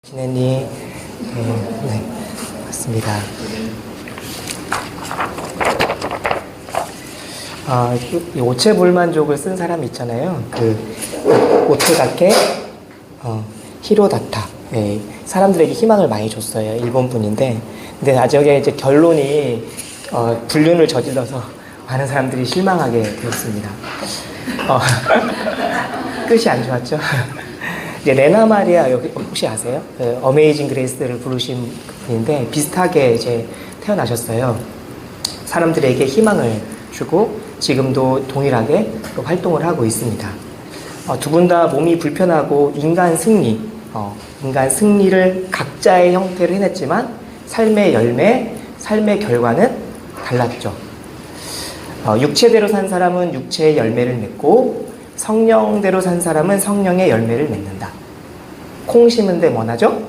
진혜님, 네, 맞습니다. 이 오체불만족을 쓴 사람이 있잖아요. 오토다케 히로다타. 네, 사람들에게 희망을 많이 줬어요. 일본 분인데, 근데 나중에 이제 결론이 불륜을 저질러서 많은 사람들이 실망하게 되었습니다. 끝이 안 좋았죠. 이제 레나 마리아 여기 혹시 아세요? 어메이징 그레이스를 부르신 분인데 비슷하게 이제 태어나셨어요. 사람들에게 희망을 주고 지금도 동일하게 활동을 하고 있습니다. 두 분 다 몸이 불편하고 인간 승리를 각자의 형태로 해냈지만 삶의 열매, 삶의 결과는 달랐죠. 육체대로 산 사람은 육체의 열매를 맺고 성령대로 산 사람은 성령의 열매를 맺는다. 콩 심은 데 뭐 나죠?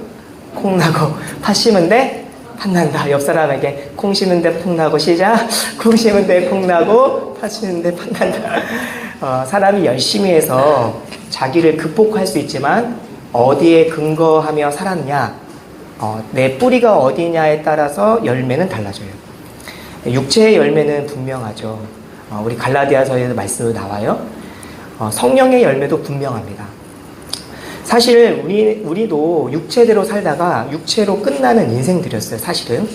콩 나고 팥 심은 데 팥 난다. 옆 사람에게 콩 심은 데 콩 나고 시작. 콩 심은 데 콩 나고 팥 심은 데 팥 난다. 사람이 열심히 해서 자기를 극복할 수 있지만 어디에 근거하며 살았냐, 내 뿌리가 어디냐에 따라서 열매는 달라져요. 육체의 열매는 분명하죠. 우리 갈라디아서에도 말씀으로 나와요. 성령의 열매도 분명합니다. 사실 우리도 육체대로 살다가 육체로 끝나는 인생들이었어요. 사실은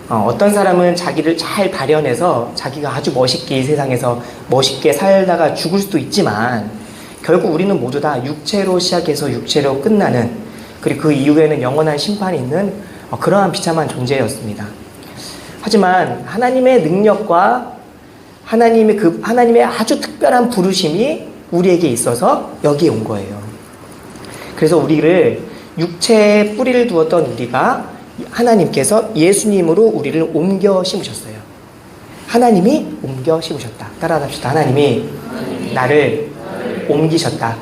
어떤 사람은 자기를 잘 발현해서 자기가 아주 멋있게 이 세상에서 멋있게 살다가 죽을 수도 있지만 결국 우리는 모두 다 육체로 시작해서 육체로 끝나는, 그리고 그 이후에는 영원한 심판이 있는 그러한 비참한 존재였습니다. 하지만 하나님의 능력과 하나님의 아주 특별한 부르심이 우리에게 있어서 여기에 온 거예요. 그래서 우리를 육체에 뿌리를 두었던 우리가 하나님께서 예수님으로 우리를 옮겨 심으셨어요. 하나님이 옮겨 심으셨다. 따라합시다. 하나님이 나를 옮기셨다.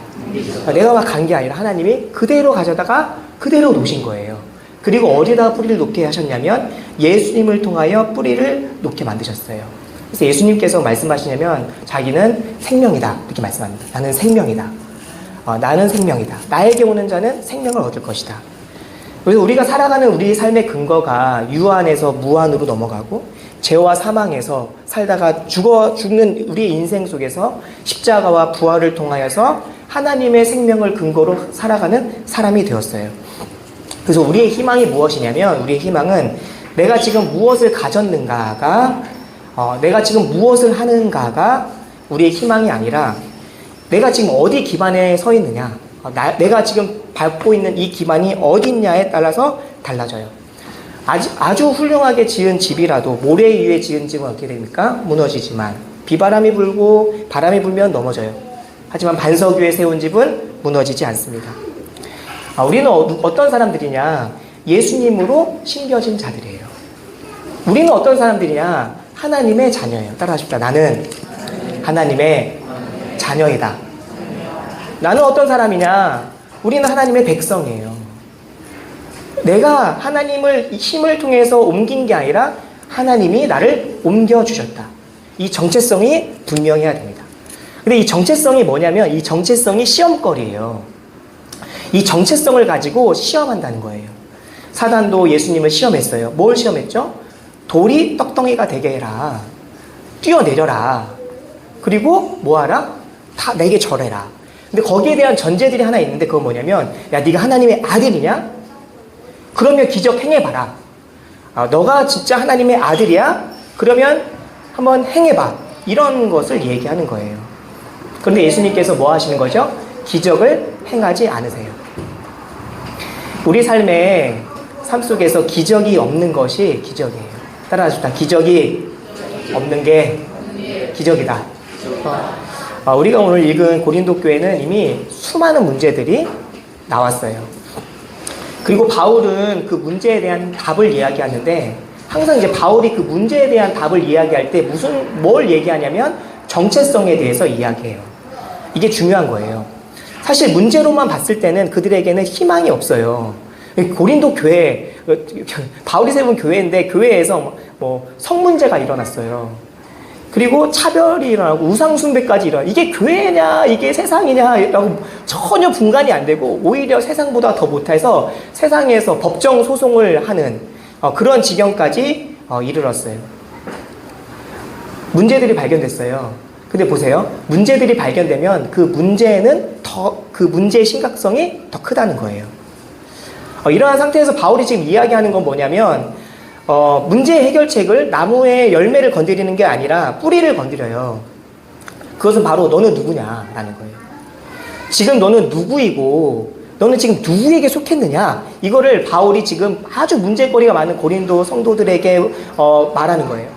내가 막 간 게 아니라 하나님이 그대로 가져다가 그대로 놓으신 거예요. 그리고 어디다 뿌리를 놓게 하셨냐면 예수님을 통하여 뿌리를 놓게 만드셨어요. 그래서 예수님께서 말씀하시냐면 자기는 생명이다 이렇게 말씀합니다. 나는 생명이다. 나는 생명이다. 나에게 오는 자는 생명을 얻을 것이다. 그래서 우리가 살아가는 우리 삶의 근거가 유한에서 무한으로 넘어가고 죄와 사망에서 살다가 죽는 우리의 인생 속에서 십자가와 부활을 통하여서 하나님의 생명을 근거로 살아가는 사람이 되었어요. 그래서 우리의 희망이 무엇이냐면, 우리의 희망은 내가 지금 무엇을 가졌는가가, 내가 지금 무엇을 하는가가 우리의 희망이 아니라 내가 지금 어디 기반에 서 있느냐, 내가 지금 밟고 있는 이 기반이 어디 있냐에 따라서 달라져요. 아주 훌륭하게 지은 집이라도 모래 위에 지은 집은 어떻게 됩니까? 무너지지만 비바람이 불고 바람이 불면 넘어져요. 하지만 반석 위에 세운 집은 무너지지 않습니다. 우리는 어떤 사람들이냐? 예수님으로 심겨진 자들이에요. 우리는 어떤 사람들이냐? 하나님의 자녀예요. 따라하십시다. 나는 하나님의 자녀이다. 나는 어떤 사람이냐? 우리는 하나님의 백성이에요. 내가 하나님을 힘을 통해서 옮긴 게 아니라 하나님이 나를 옮겨주셨다. 이 정체성이 분명해야 됩니다. 근데 이 정체성이 뭐냐면 이 정체성이 시험거리예요. 이 정체성을 가지고 시험한다는 거예요. 사단도 예수님을 시험했어요. 뭘 시험했죠? 돌이 떡덩이가 되게 해라. 뛰어내려라. 그리고 뭐하라? 다 내게 절해라. 근데 거기에 대한 전제들이 하나 있는데 그건 뭐냐면, 야, 네가 하나님의 아들이냐? 그러면 기적 행해봐라. 너가 진짜 하나님의 아들이야? 그러면 한번 행해봐. 이런 것을 얘기하는 거예요. 그런데 예수님께서 뭐 하시는 거죠? 기적을 행하지 않으세요. 우리 삶 속에서 기적이 없는 것이 기적이에요. 따라하십시다. 기적이 없는 게 기적이다. 우리가 오늘 읽은 고린도 교회는 이미 수많은 문제들이 나왔어요. 그리고 바울은 그 문제에 대한 답을 이야기하는데, 항상 이제 바울이 그 문제에 대한 답을 이야기할 때 뭘 얘기하냐면 정체성에 대해서 이야기해요. 이게 중요한 거예요. 사실 문제로만 봤을 때는 그들에게는 희망이 없어요. 고린도 교회, 바울이 세운 교회인데 교회에서 뭐 성문제가 일어났어요. 그리고 차별이 일어나고 우상숭배까지 일어나. 이게 교회냐 이게 세상이냐라고 전혀 분간이 안 되고 오히려 세상보다 더 못해서 세상에서 법정 소송을 하는 그런 지경까지 이르렀어요. 문제들이 발견됐어요. 근데 보세요. 문제들이 발견되면 그 문제는 그 문제의 심각성이 더 크다는 거예요. 이러한 상태에서 바울이 지금 이야기하는 건 뭐냐면 문제 해결책을 나무의 열매를 건드리는 게 아니라 뿌리를 건드려요. 그것은 바로 너는 누구냐라는 거예요. 지금 너는 누구이고 너는 지금 누구에게 속했느냐, 이거를 바울이 지금 아주 문제거리가 많은 고린도 성도들에게 말하는 거예요.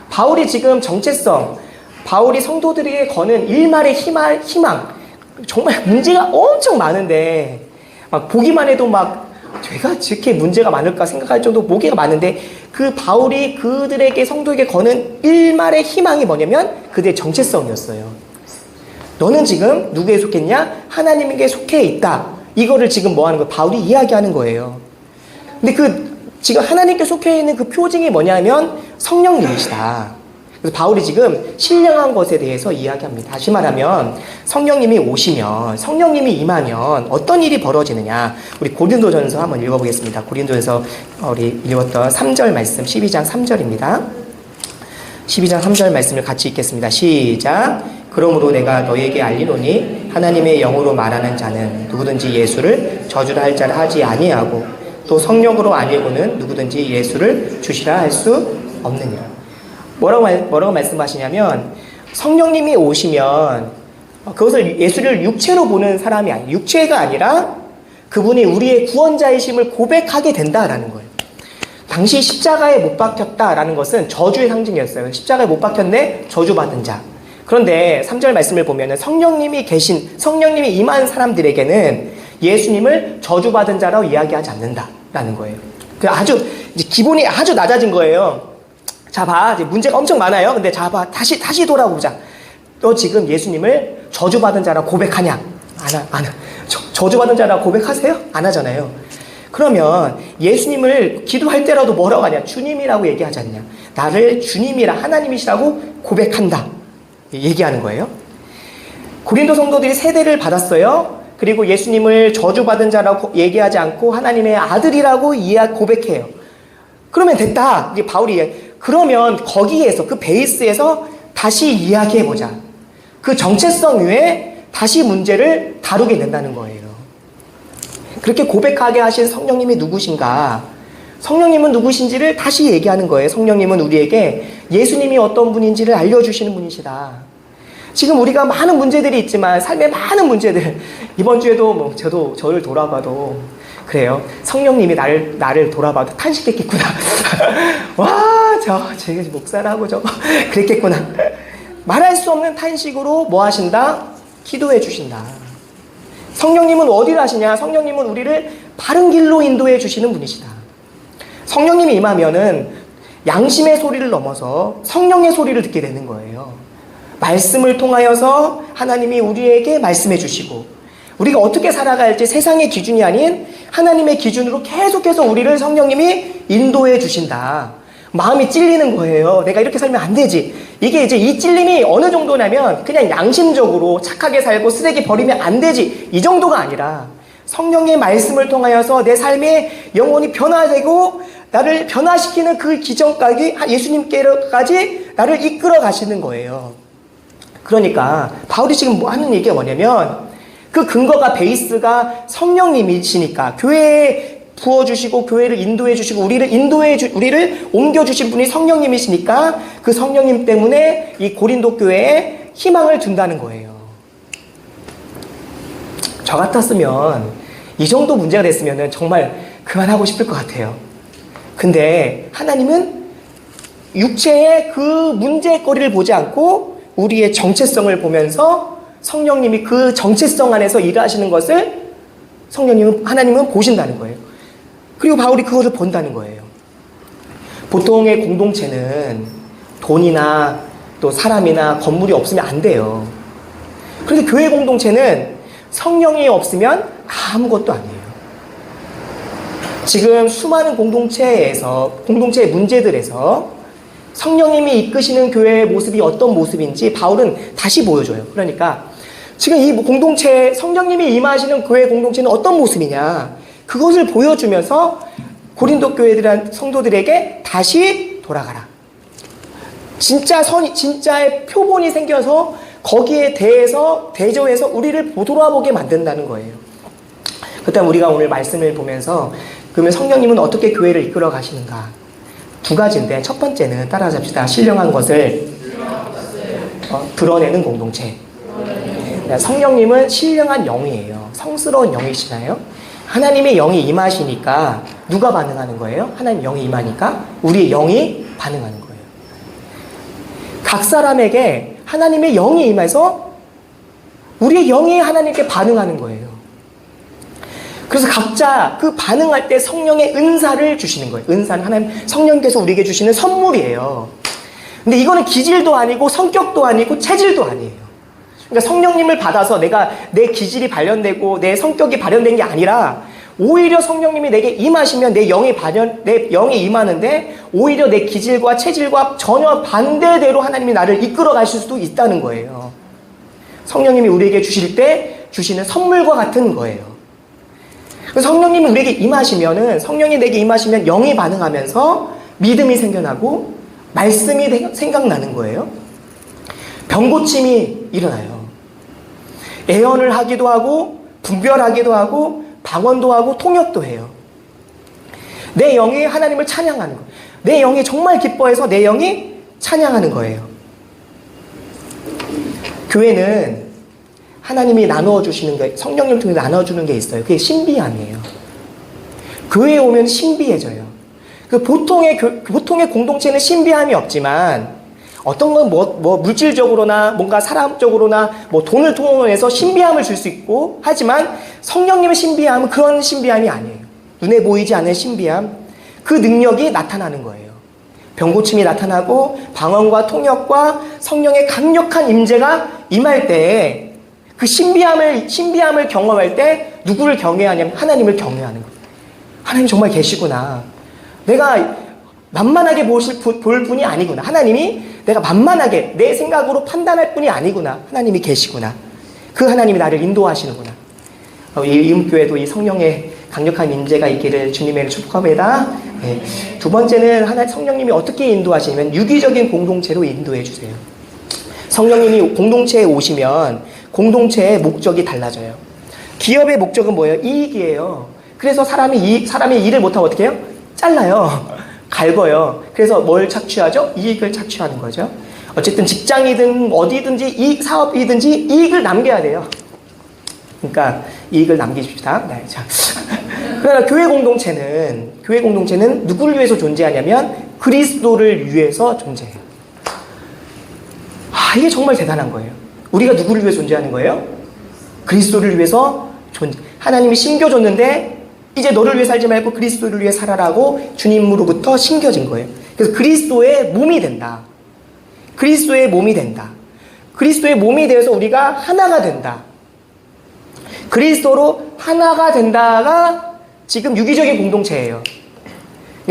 바울이 지금 정체성, 바울이 성도들에게 거는 일말의 희망, 정말 문제가 엄청 많은데 막 보기만 해도 막 제가 이렇게 문제가 많을까 생각할 정도 보기가 많은데, 그 바울이 그들에게 성도에게 거는 일말의 희망이 뭐냐면 그들의 정체성이었어요. 너는 지금 누구에 속했냐? 하나님에게 속해 있다. 이거를 지금 뭐 하는 거예요? 바울이 이야기하는 거예요. 근데 지금 하나님께 속해 있는 그 표징이 뭐냐면 성령님이시다. 그래서 바울이 지금 신령한 것에 대해서 이야기합니다. 다시 말하면 성령님이 오시면, 성령님이 임하면 어떤 일이 벌어지느냐. 우리 고린도전서 한번 읽어보겠습니다. 고린도에서 우리 읽었던 3절 말씀, 12장 3절입니다. 12장 3절 말씀을 같이 읽겠습니다. 시작. 그러므로 내가 너에게 알리노니 하나님의 영으로 말하는 자는 누구든지 예수를 저주라 할 자를 하지 아니하고 또 성령으로 아니고는 누구든지 예수를 주시라 할 수 없느니라. 뭐라고 말씀하시냐면 성령님이 오시면 그것을 예수를 육체로 보는 사람이 아니에요. 육체가 아니라 그분이 우리의 구원자이심을 고백하게 된다라는 거예요. 당시 십자가에 못 박혔다라는 것은 저주의 상징이었어요. 십자가에 못 박혔네, 저주받은 자. 그런데 3절 말씀을 보면은 성령님이 임한 사람들에게는 예수님을 저주받은 자라고 이야기하지 않는다라는 거예요. 그 아주 이제 기본이 아주 낮아진 거예요. 자, 봐. 이제 문제가 엄청 많아요. 근데 자, 봐. 다시 돌아보자. 너 지금 예수님을 저주받은 자라고 고백하냐? 안 하. 저주받은 자라고 고백하세요? 안 하잖아요. 그러면 예수님을 기도할 때라도 뭐라고 하냐? 주님이라고 얘기하지 않냐? 나를 주님이라, 하나님이시라고 고백한다. 얘기하는 거예요. 고린도 성도들이 세대를 받았어요. 그리고 예수님을 저주받은 자라고 얘기하지 않고 하나님의 아들이라고 고백해요. 그러면 됐다. 이제 바울이 그러면 거기에서, 그 베이스에서 다시 이야기해보자. 그 정체성 위에 다시 문제를 다루게 된다는 거예요. 그렇게 고백하게 하신 성령님이 누구신가? 성령님은 누구신지를 다시 얘기하는 거예요. 성령님은 우리에게 예수님이 어떤 분인지를 알려주시는 분이시다. 지금 우리가 많은 문제들이 있지만, 삶에 많은 문제들, 이번 주에도 저를 돌아봐도 그래요. 성령님이 나를 돌아봐도 탄식했겠구나. 와, 제 목사라고 그랬겠구나. 말할 수 없는 탄식으로 뭐 하신다? 기도해 주신다. 성령님은 어디를 하시냐? 성령님은 우리를 바른 길로 인도해 주시는 분이시다. 성령님이 임하면은 양심의 소리를 넘어서 성령의 소리를 듣게 되는 거예요. 말씀을 통하여서 하나님이 우리에게 말씀해 주시고, 우리가 어떻게 살아갈지 세상의 기준이 아닌 하나님의 기준으로 계속해서 우리를 성령님이 인도해 주신다. 마음이 찔리는 거예요. 내가 이렇게 살면 안 되지. 이게 이제 이 찔림이 어느 정도냐면 그냥 양심적으로 착하게 살고 쓰레기 버리면 안 되지, 이 정도가 아니라 성령의 말씀을 통하여서 내 삶이 영혼이 변화되고 나를 변화시키는 그 기전까지, 예수님께까지 나를 이끌어 가시는 거예요. 그러니까 바울이 지금 뭐 하는 얘기가 뭐냐면, 그 근거가, 베이스가 성령님이시니까, 교회에 부어주시고 교회를 인도해주시고 우리를 옮겨주신 분이 성령님이시니까 그 성령님 때문에 이 고린도 교회에 희망을 둔다는 거예요. 저 같았으면, 이 정도 문제가 됐으면 정말 그만하고 싶을 것 같아요. 근데 하나님은 육체의 그 문제거리를 보지 않고 우리의 정체성을 보면서 성령님이 그 정체성 안에서 일하시는 것을 하나님은 보신다는 거예요. 그리고 바울이 그것을 본다는 거예요. 보통의 공동체는 돈이나 또 사람이나 건물이 없으면 안 돼요. 그런데 교회 공동체는 성령이 없으면 아무것도 아니에요. 지금 수많은 공동체의 문제들에서 성령님이 이끄시는 교회의 모습이 어떤 모습인지 바울은 다시 보여줘요. 그러니까 지금 이 공동체, 성령님이 임하시는 교회 공동체는 어떤 모습이냐, 그것을 보여주면서 고린도 교회들한 성도들에게 다시 돌아가라. 진짜의 표본이 생겨서 거기에 대조해서 우리를 돌아보게 만든다는 거예요. 그다음 우리가 오늘 말씀을 보면서 그러면 성령님은 어떻게 교회를 이끌어 가시는가? 두 가지인데, 첫 번째는 따라잡시다. 신령한 것을 드러내는 공동체. 성령님은 신령한 영이에요. 성스러운 영이시나요? 하나님의 영이 임하시니까 누가 반응하는 거예요? 하나님 영이 임하니까 우리의 영이 반응하는 거예요. 각 사람에게 하나님의 영이 임해서 우리의 영이 하나님께 반응하는 거예요. 그래서 각자 그 반응할 때 성령의 은사를 주시는 거예요. 은사는 하나님, 성령께서 우리에게 주시는 선물이에요. 근데 이거는 기질도 아니고 성격도 아니고 체질도 아니에요. 그러니까 성령님을 받아서 내 기질이 발현되고 내 성격이 발현된 게 아니라, 오히려 성령님이 내게 임하시면 내 영이 임하는데 오히려 내 기질과 체질과 전혀 반대대로 하나님이 나를 이끌어 가실 수도 있다는 거예요. 성령님이 우리에게 주실 때 주시는 선물과 같은 거예요. 성령님이 우리에게 임하시면은, 성령이 내게 임하시면 영이 반응하면서 믿음이 생겨나고 말씀이 생각나는 거예요. 병고침이 일어나요. 애언을 하기도 하고 분별하기도 하고 방언도 하고 통역도 해요. 내 영이 하나님을 찬양하는 거예요. 내 영이 정말 기뻐해서 내 영이 찬양하는 거예요. 교회는 하나님이 나누어주시는 게, 성령님을 통해 나눠주는 게 있어요. 그게 신비함이에요. 교회에 오면 신비해져요. 보통의 공동체는 신비함이 없지만, 어떤 건 물질적으로나 뭔가 사람적으로나 돈을 통해서 신비함을 줄 수 있고, 하지만 성령님의 신비함은 그런 신비함이 아니에요. 눈에 보이지 않는 신비함, 그 능력이 나타나는 거예요. 병고침이 나타나고 방언과 통역과 성령의 강력한 임재가 임할 때, 그 신비함을 경험할 때 누구를 경외하냐면 하나님을 경외하는 거예요. 하나님 정말 계시구나. 내가 만만하게 볼 분이 아니구나. 하나님이 내가 만만하게 내 생각으로 판단할 분이 아니구나. 하나님이 계시구나. 그 하나님이 나를 인도하시는구나. 이 이음교회도 이 성령의 강력한 임재가 있기를 주님의 축복합니다. 네. 두 번째는 성령님이 어떻게 인도하시냐면 유기적인 공동체로 인도해 주세요. 성령님이 공동체에 오시면 공동체의 목적이 달라져요. 기업의 목적은 뭐예요? 이익이에요. 그래서 사람이 일을 못하면 어떻게 해요? 잘라요. 갈궈요. 그래서 뭘 착취하죠? 이익을 착취하는 거죠. 어쨌든 직장이든 어디든지 사업이든지 이익을 남겨야 돼요. 그러니까 이익을 남기십시다. 네, 자. 그러나 교회 공동체는 누구를 위해서 존재하냐면 그리스도를 위해서 존재해요. 이게 정말 대단한 거예요. 우리가 누구를 위해 존재하는 거예요? 그리스도를 위해서 하나님이 심겨줬는데 이제 너를 위해 살지 말고 그리스도를 위해 살아라고 주님으로부터 심겨진 거예요. 그래서 그리스도의 몸이 된다. 그리스도의 몸이 된다. 그리스도의 몸이 되어서 우리가 하나가 된다. 그리스도로 하나가 된다가 지금 유기적인 공동체예요.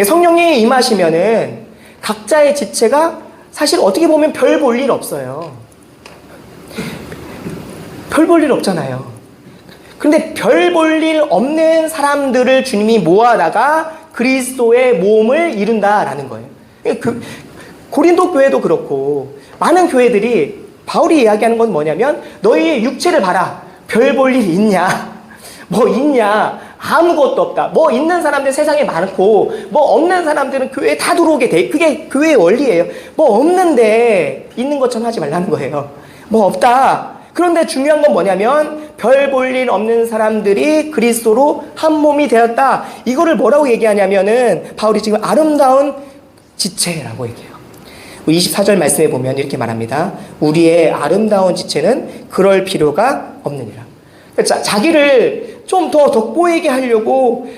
성령님이 임하시면은 각자의 지체가 사실 어떻게 보면 별 볼 일 없어요. 별 볼 일 없잖아요. 그런데 별 볼 일 없는 사람들을 주님이 모아다가 그리스도의 몸을 이룬다라는 거예요. 고린도 교회도 그렇고 많은 교회들이 바울이 이야기하는 건 뭐냐면 너희의 육체를 봐라. 별 볼 일 있냐? 뭐 있냐? 아무것도 없다. 뭐 있는 사람들 세상에 많고 뭐 없는 사람들은 교회에 다 들어오게 돼. 그게 교회의 원리예요. 뭐 없는데 있는 것처럼 하지 말라는 거예요. 뭐 없다. 그런데 중요한 건 뭐냐면 별 볼 일 없는 사람들이 그리스도로 한 몸이 되었다. 이거를 뭐라고 얘기하냐면은 바울이 지금 아름다운 지체라고 얘기해요. 24절 말씀에 보면 이렇게 말합니다. 우리의 아름다운 지체는 그럴 필요가 없느니라. 자기를 좀 더 돋보이게 하려고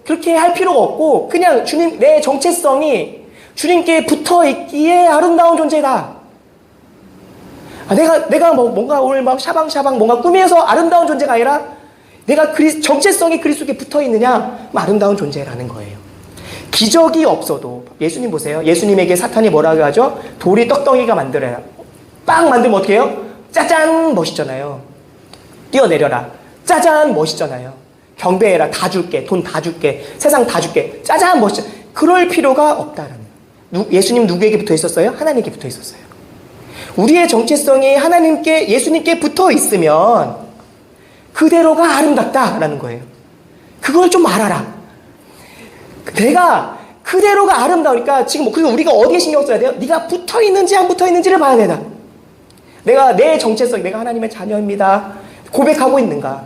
그렇게 할 필요가 없고 그냥 주님, 내 정체성이 주님께 붙어 있기에 아름다운 존재다. 내가 뭔가 오늘 막 샤방샤방 뭔가 꾸며서 아름다운 존재가 아니라 내가 정체성이 그리스도께 붙어 있느냐? 아름다운 존재라는 거예요. 기적이 없어도 예수님 보세요. 예수님에게 사탄이 뭐라고 하죠? 돌이 떡덩이가 만들어요. 빵 만들면 어떻게 해요? 짜잔 멋있잖아요. 뛰어내려라. 짜잔 멋있잖아요. 경배해라. 다 줄게. 돈 다 줄게. 세상 다 줄게. 짜잔 멋있잖아. 그럴 필요가 없다라는 거예요. 예수님 누구에게 붙어 있었어요? 하나님께 붙어 있었어요. 우리의 정체성이 하나님께, 예수님께 붙어 있으면 그대로가 아름답다라는 거예요. 그걸 좀 알아라. 내가 그대로가 아름다우니까 지금 그리고 우리가 어디에 신경 써야 돼요? 네가 붙어 있는지 안 붙어 있는지를 봐야 된다. 내가 내 정체성, 내가 하나님의 자녀입니다. 고백하고 있는가?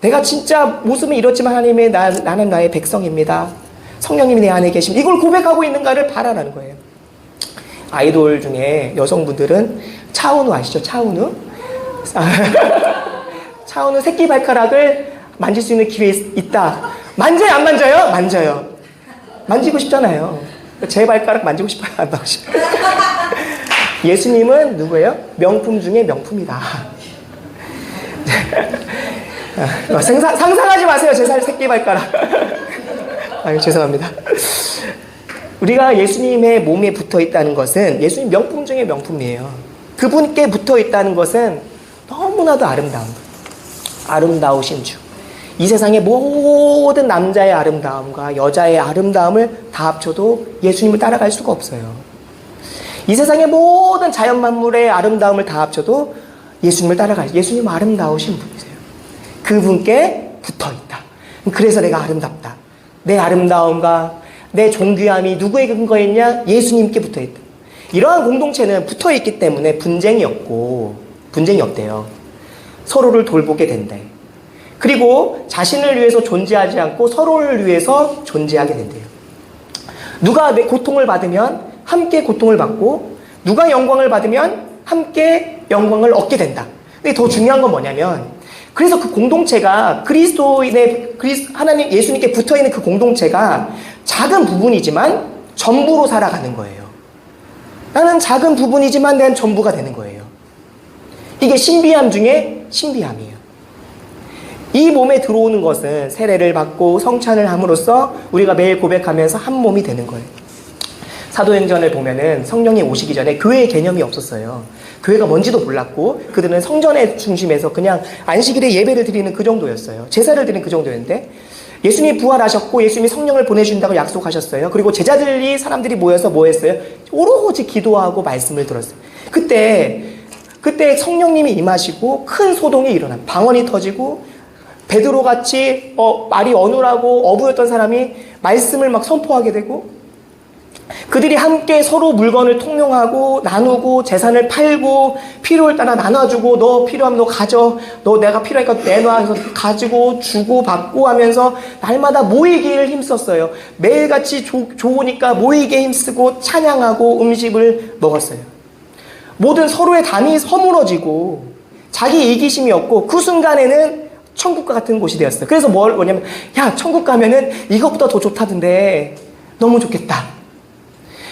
내가 진짜 모습은 이렇지만 하나님의 나는 나의 백성입니다. 성령님이 내 안에 계십니다. 이걸 고백하고 있는가를 봐라라는 거예요. 아이돌 중에 여성분들은 차은우 아시죠? 차은우? 차은우 새끼 발가락을 만질 수 있는 기회 있다. 만져요? 안 만져요? 만져요. 만지고 싶잖아요. 제 발가락 만지고 싶어요? 안 나오시죠? 예수님은 누구예요? 명품 중에 명품이다. 상상하지 마세요. 제 새끼 발가락. 아유, 죄송합니다. 우리가 예수님의 몸에 붙어 있다는 것은 예수님 명품 중에 명품이에요. 그분께 붙어 있다는 것은 너무나도 아름다우신 주. 이 세상의 모든 남자의 아름다움과 여자의 아름다움을 다 합쳐도 예수님을 따라갈 수가 없어요. 이 세상의 모든 자연 만물의 아름다움을 다 합쳐도 예수님을 따라갈, 예수님 아름다우신 분이세요. 그분께 붙어 있다. 그래서 내가 아름답다. 내 아름다움과 내 존귀함이 누구에 근거했냐? 예수님께 붙어 있다. 이러한 공동체는 붙어 있기 때문에 분쟁이 없대요. 서로를 돌보게 된대. 그리고 자신을 위해서 존재하지 않고 서로를 위해서 존재하게 된대요. 누가 내 고통을 받으면 함께 고통을 받고, 누가 영광을 받으면 함께 영광을 얻게 된다. 근데 더 중요한 건 뭐냐면, 그래서 그 공동체가 하나님 예수님께 붙어있는 그 공동체가 작은 부분이지만 전부로 살아가는 거예요. 나는 작은 부분이지만 난 전부가 되는 거예요. 이게 신비함 중에 신비함이에요. 이 몸에 들어오는 것은 세례를 받고 성찬을 함으로써 우리가 매일 고백하면서 한 몸이 되는 거예요. 사도행전을 보면은 성령이 오시기 전에 교회의 개념이 없었어요. 교회가 뭔지도 몰랐고 그들은 성전의 중심에서 그냥 안식일에 예배를 드리는 그 정도였어요. 제사를 드리는 그 정도였는데 예수님이 부활하셨고 예수님이 성령을 보내준다고 약속하셨어요. 그리고 사람들이 모여서 뭐 했어요? 오로지 기도하고 말씀을 들었어요. 그때 성령님이 임하시고 큰 소동이 일어나 방언이 터지고 베드로같이 말이 어눌하고 어부였던 사람이 말씀을 막 선포하게 되고 그들이 함께 서로 물건을 통용하고 나누고 재산을 팔고 필요를 따라 나눠주고 너 필요하면 너 가져, 너 내가 필요하니까 내놔 해서 가지고 주고 받고 하면서 날마다 모이기를 힘썼어요. 매일같이 좋으니까 모이기에 힘쓰고 찬양하고 음식을 먹었어요. 모든 서로의 담이 허물어지고 자기 이기심이 없고 그 순간에는 천국과 같은 곳이 되었어요. 그래서 뭐냐면 야 천국 가면은 이것보다 더 좋다던데 너무 좋겠다.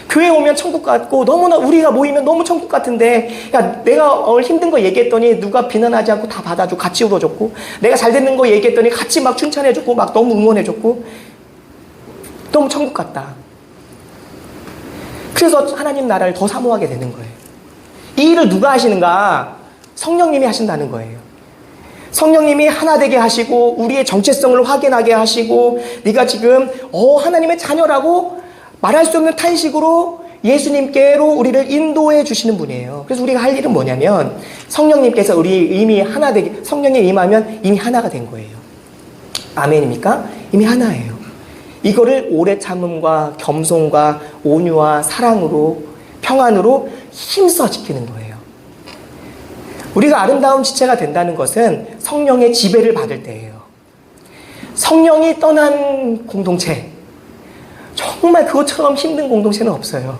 교회 오면 천국 같고 너무나 우리가 모이면 너무 천국 같은데 야 내가 힘든 거 얘기했더니 누가 비난하지 않고 다 받아주고 같이 울어줬고 내가 잘 되는 거 얘기했더니 같이 막 칭찬해줬고 막 너무 응원해줬고 너무 천국 같다. 그래서 하나님 나라를 더 사모하게 되는 거예요. 이 일을 누가 하시는가? 성령님이 하신다는 거예요. 성령님이 하나 되게 하시고 우리의 정체성을 확인하게 하시고 네가 지금 하나님의 자녀라고 말할 수 없는 탄식으로 예수님께로 우리를 인도해 주시는 분이에요. 그래서 우리가 할 일은 뭐냐면 성령님께서 우리 이미 하나 되게 성령이 임하면 이미 하나가 된 거예요. 아멘입니까? 이미 하나예요. 이거를 오래 참음과 겸손과 온유와 사랑으로 평안으로 힘써 지키는 거예요. 우리가 아름다운 지체가 된다는 것은 성령의 지배를 받을 때예요. 성령이 떠난 공동체, 정말 그것처럼 힘든 공동체는 없어요.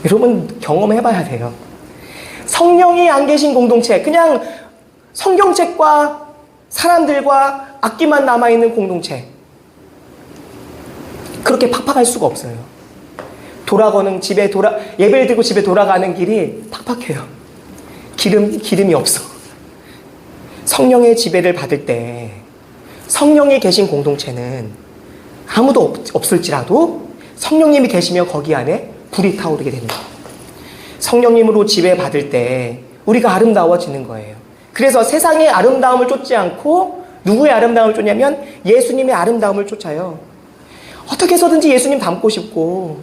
여러분 경험해봐야 돼요. 성령이 안 계신 공동체, 그냥 성경책과 사람들과 악기만 남아있는 공동체, 그렇게 팍팍할 수가 없어요. 예배를 드리고 집에 돌아가는 길이 팍팍해요. 기름이 없어. 성령의 지배를 받을 때 성령이 계신 공동체는 아무도 없을지라도 성령님이 계시면 거기 안에 불이 타오르게 되는 거예요. 성령님으로 지배받을 때 우리가 아름다워지는 거예요. 그래서 세상의 아름다움을 쫓지 않고 누구의 아름다움을 쫓냐면 예수님의 아름다움을 쫓아요. 어떻게 해서든지 예수님 닮고 싶고,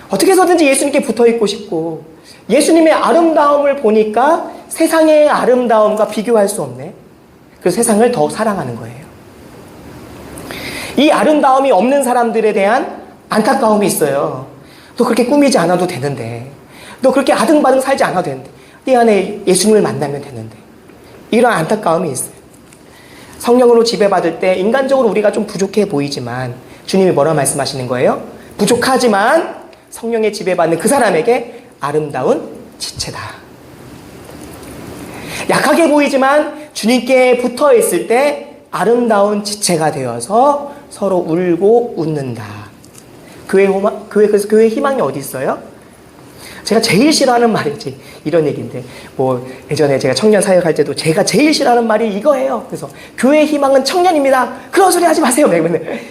어떻게 해서든지 예수님께 붙어있고 싶고, 예수님의 아름다움을 보니까 세상의 아름다움과 비교할 수 없네. 그래서 세상을 더 사랑하는 거예요. 이 아름다움이 없는 사람들에 대한 안타까움이 있어요. 너 그렇게 꾸미지 않아도 되는데, 너 그렇게 아등바등 살지 않아도 되는데, 네 안에 예수님을 만나면 되는데, 이런 안타까움이 있어요. 성령으로 지배받을 때 인간적으로 우리가 좀 부족해 보이지만 주님이 뭐라 말씀하시는 거예요? 부족하지만 성령에 지배받는 그 사람에게 아름다운 지체다. 약하게 보이지만 주님께 붙어 있을 때 아름다운 지체가 되어서 서로 울고 웃는다. 그래서 교회 희망이 어디 있어요? 제가 제일 싫어하는 말이지 이런 얘기인데, 뭐 예전에 제가 청년 사역할 때도 제가 제일 싫어하는 말이 이거예요. 그래서 교회 희망은 청년입니다. 그런 소리 하지 마세요.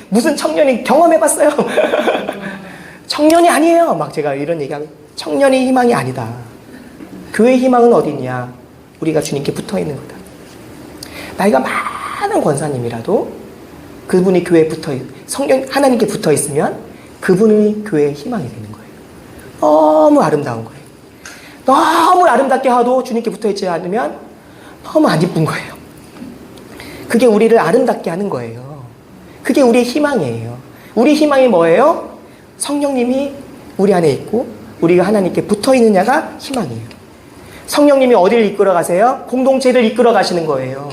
무슨 청년이 경험해봤어요? 청년이 아니에요. 막 제가 이런 얘기하고, 청년이 희망이 아니다. 교회 희망은 어디 있냐? 우리가 주님께 붙어있는 거다. 나이가 많은 권사님이라도 그분이 교회에 하나님께 붙어있으면 그분이 교회의 희망이 되는 거예요. 너무 아름다운 거예요. 너무 아름답게 하도 주님께 붙어있지 않으면 너무 안 이쁜 거예요. 그게 우리를 아름답게 하는 거예요. 그게 우리의 희망이에요. 우리 희망이 뭐예요? 성령님이 우리 안에 있고 우리가 하나님께 붙어있느냐가 희망이에요. 성령님이 어디를 이끌어 가세요? 공동체를 이끌어 가시는 거예요.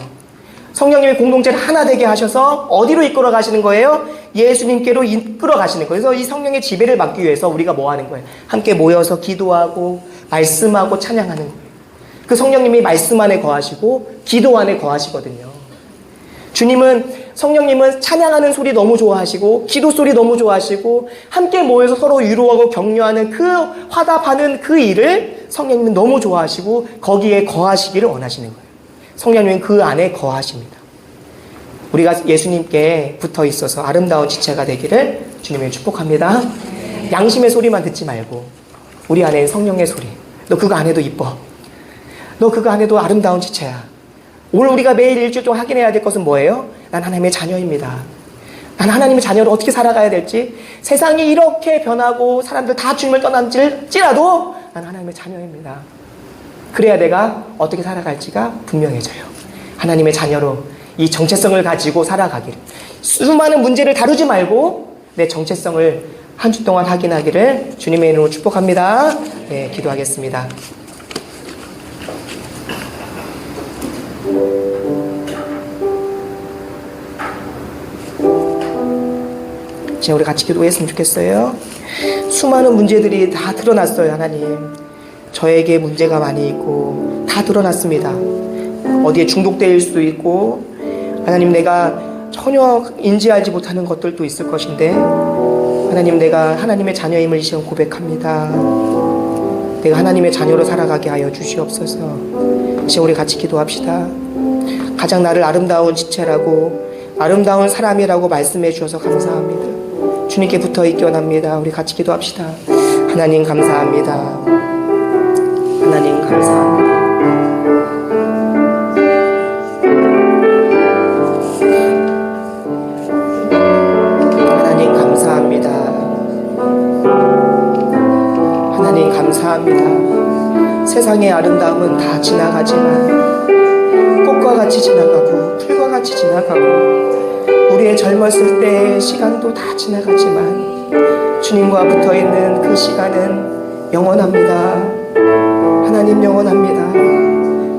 성령님이 공동체를 하나 되게 하셔서 어디로 이끌어 가시는 거예요? 예수님께로 이끌어 가시는 거예요. 그래서 이 성령의 지배를 막기 위해서 우리가 뭐 하는 거예요? 함께 모여서 기도하고 말씀하고 찬양하는 거예요. 그 성령님이 말씀 안에 거하시고 기도 안에 거하시거든요. 성령님은 찬양하는 소리 너무 좋아하시고 기도 소리 너무 좋아하시고 함께 모여서 서로 위로하고 격려하는 그 화답하는 그 일을 성령님은 너무 좋아하시고 거기에 거하시기를 원하시는 거예요. 성령님은 그 안에 거하십니다. 우리가 예수님께 붙어 있어서 아름다운 지체가 되기를 주님을 축복합니다. 양심의 소리만 듣지 말고 우리 안에 성령의 소리, 너 그거 안 해도 이뻐, 너 그거 안 해도 아름다운 지체야. 오늘 우리가 매일 일주일 동안 확인해야 될 것은 뭐예요? 난 하나님의 자녀입니다. 난 하나님의 자녀로 어떻게 살아가야 될지, 세상이 이렇게 변하고 사람들 다 주님을 떠날지라도 난 하나님의 자녀입니다. 그래야 내가 어떻게 살아갈지가 분명해져요. 하나님의 자녀로 이 정체성을 가지고 살아가기를, 수많은 문제를 다루지 말고 내 정체성을 한 주 동안 확인하기를 주님의 이름으로 축복합니다. 네, 기도하겠습니다. 지금 우리 같이 기도했으면 좋겠어요. 수많은 문제들이 다 드러났어요. 하나님, 저에게 문제가 많이 있고 다 드러났습니다. 어디에 중독될 수도 있고, 하나님 내가 전혀 인지하지 못하는 것들도 있을 것인데, 하나님 내가 하나님의 자녀임을 이 시간 고백합니다. 내가 하나님의 자녀로 살아가게 하여 주시옵소서. 이제 우리 같이 기도합시다. 가장 나를 아름다운 지체라고, 아름다운 사람이라고 말씀해 주셔서 감사합니다. 주님께 붙어 있기 원합니다. 우리 같이 기도합시다. 하나님 감사합니다. 하나님 감사합니다. 하나님 감사합니다. 하나님 감사합니다. 세상의 아름다움은 다 지나가지만, 꽃과 같이 지나가고 풀과 같이 지나가고 우리의 젊었을 때의 시간도 다 지나가지만 주님과 붙어있는 그 시간은 영원합니다. 하나님 영원합니다.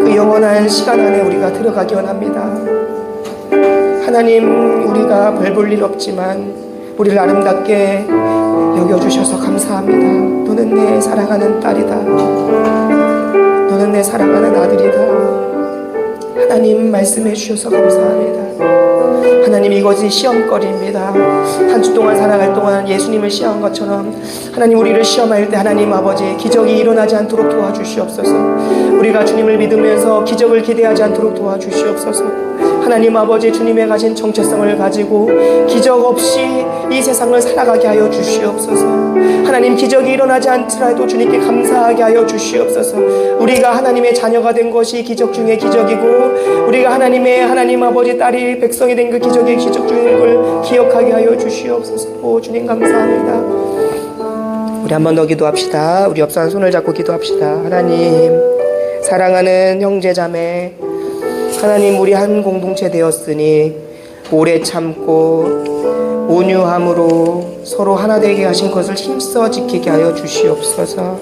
그 영원한 시간 안에 우리가 들어가기 원합니다. 하나님, 우리가 별 볼 일 없지만 우리를 아름답게 여겨주셔서 감사합니다. 너는 내 사랑하는 딸이다. 너는 내 사랑하는 아들이다. 하나님 말씀해 주셔서 감사합니다. 하나님, 이것이 시험거리입니다. 한 주 동안 살아갈 동안 예수님을 시험한 것처럼 하나님 우리를 시험할 때 하나님 아버지 기적이 일어나지 않도록 도와주시옵소서. 우리가 주님을 믿으면서 기적을 기대하지 않도록 도와주시옵소서. 하나님 아버지 주님의 가진 정체성을 가지고 기적 없이 이 세상을 살아가게 하여 주시옵소서. 하나님 기적이 일어나지 않더라도 주님께 감사하게 하여 주시옵소서. 우리가 하나님의 자녀가 된 것이 기적 중에 기적이고 우리가 하나님 아버지 딸이 백성이 된 그 기적의 기적 중인 걸 기억하게 하여 주시옵소서. 오 주님 감사합니다. 우리 한 번 더 기도합시다. 우리 옆사람 손을 잡고 기도합시다. 하나님 사랑하는 형제자매 하나님 우리 한 공동체 되었으니 오래 참고 온유함으로 서로 하나 되게 하신 것을 힘써 지키게 하여 주시옵소서.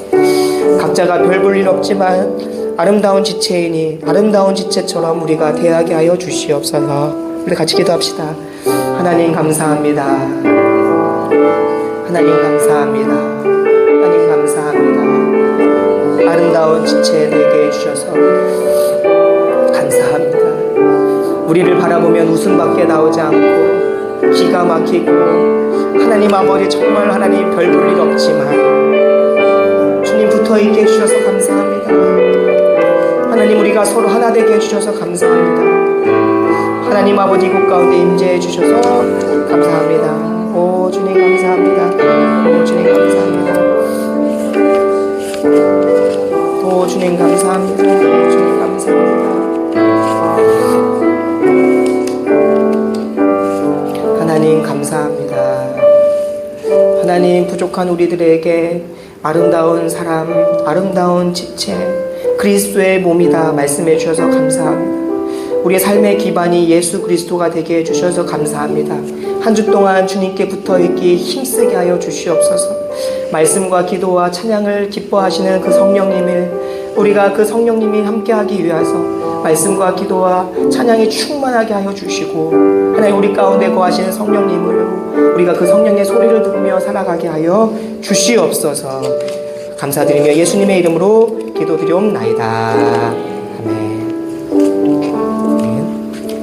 각자가 별 볼 일 없지만 아름다운 지체이니 아름다운 지체처럼 우리가 대하게 하여 주시옵소서. 우리 같이 기도합시다. 하나님 감사합니다. 하나님 감사합니다. 하나님 감사합니다. 아름다운 지체 되게 해주셔서 감사합니다. 우리를 바라보면 웃음밖에 나오지 않고 기가 막히고 하나님 아버지 정말 하나님 별 볼 일 없지만 주님 붙어있게 해주셔서 감사합니다. 하나님 우리가 서로 하나 되게 해주셔서 감사합니다. 하나님 아버지 이곳 가운데 임재해 주셔서 감사합니다. 오 주님 감사합니다. 오 주님 감사합니다. 오 주님 감사합니다. 오 주님 감사합니다. 하나님 감사합니다. 하나님 부족한 우리들에게 아름다운 사람, 아름다운 지체, 그리스도의 몸이다 말씀해 주셔서 감사합니다. 우리의 삶의 기반이 예수 그리스도가 되게 해주셔서 감사합니다. 한 주 동안 주님께 붙어있기 힘쓰게 하여 주시옵소서. 말씀과 기도와 찬양을 기뻐하시는 그 성령님을 우리가 그 성령님이 함께하기 위해서 말씀과 기도와 찬양이 충만하게 하여 주시고 하나님 우리 가운데 거하시는 성령님을 우리가 그 성령의 소리를 들으며 살아가게 하여 주시옵소서. 감사드리며 예수님의 이름으로 기도드리옵나이다. 아멘.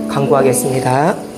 광고하겠습니다.